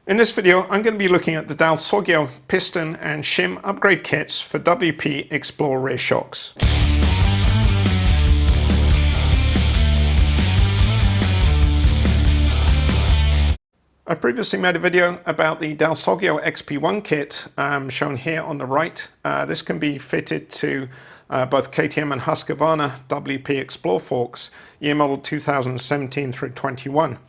In this video, I'm going to be looking at the Dal Soggio piston and shim upgrade kits for WP XPLOR rear shocks. I previously made a video about the Dal Soggio XP1 kit shown here on the right. This can be fitted to both KTM and Husqvarna WP XPLOR forks, year model 2017 through 21.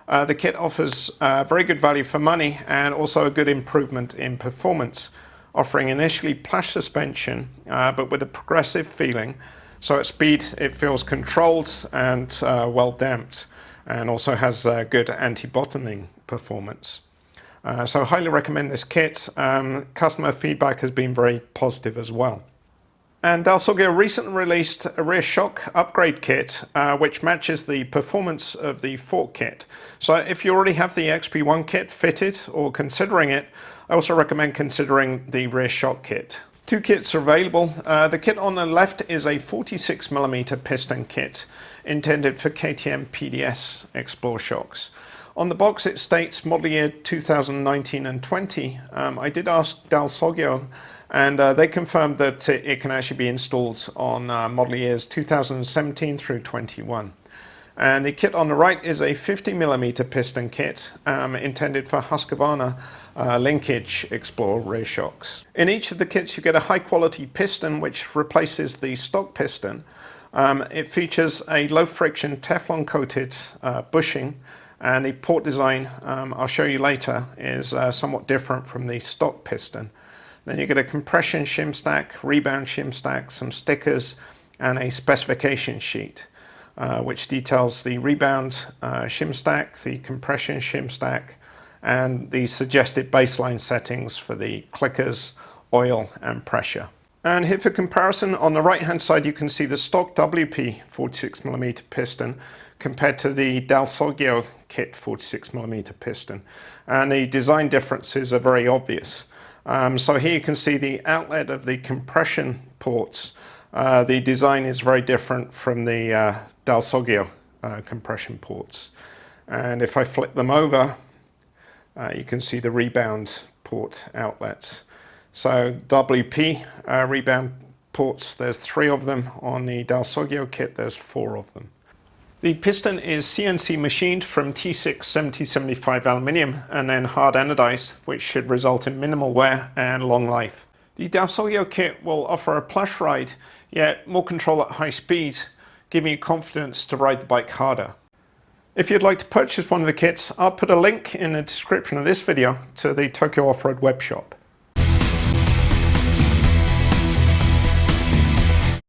The kit offers very good value for money and also a good improvement in performance, offering initially plush suspension but with a progressive feeling, so at speed it feels controlled and well damped, and also has good anti-bottoming performance. So I highly recommend this kit. Customer feedback has been very positive as well. And Dal Soggio recently released a rear shock upgrade kit which matches the performance of the fork kit. So if you already have the XP1 kit fitted or considering it, I also recommend considering the rear shock kit. Two kits are available. The kit on the left is a 46mm piston kit intended for KTM PDS XPLOR shocks. On the box it states model year 2019 and 20. I did ask Dal Soggio and they confirmed that it can actually be installed on model years 2017 through 21. And the kit on the right is a 50mm piston kit intended for Husqvarna linkage XPLOR rear shocks. In each of the kits you get a high quality piston which replaces the stock piston. It features a low friction Teflon coated bushing, and the port design, I'll show you later, is somewhat different from the stock piston. Then you get a compression shim stack, rebound shim stack, some stickers, and a specification sheet which details the rebound shim stack, the compression shim stack, and the suggested baseline settings for the clickers, oil, and pressure. And here for comparison, on the right hand side you can see the stock WP 46mm piston compared to the Dal Soggio kit 46mm piston, and the design differences are very obvious. So here you can see the outlet of the compression ports. The design is very different from the Dal Soggio compression ports. And if I flip them over, you can see the rebound port outlets. So WP rebound ports, there's 3 of them. On the Dal Soggio kit, there's 4 of them. The piston is CNC machined from T6 7075 aluminium and then hard anodized, which should result in minimal wear and long life. The Dal Soggio kit will offer a plush ride, yet more control at high speed, giving you confidence to ride the bike harder. If you'd like to purchase one of the kits, I'll put a link in the description of this video to the Tokyo Off-Road web shop.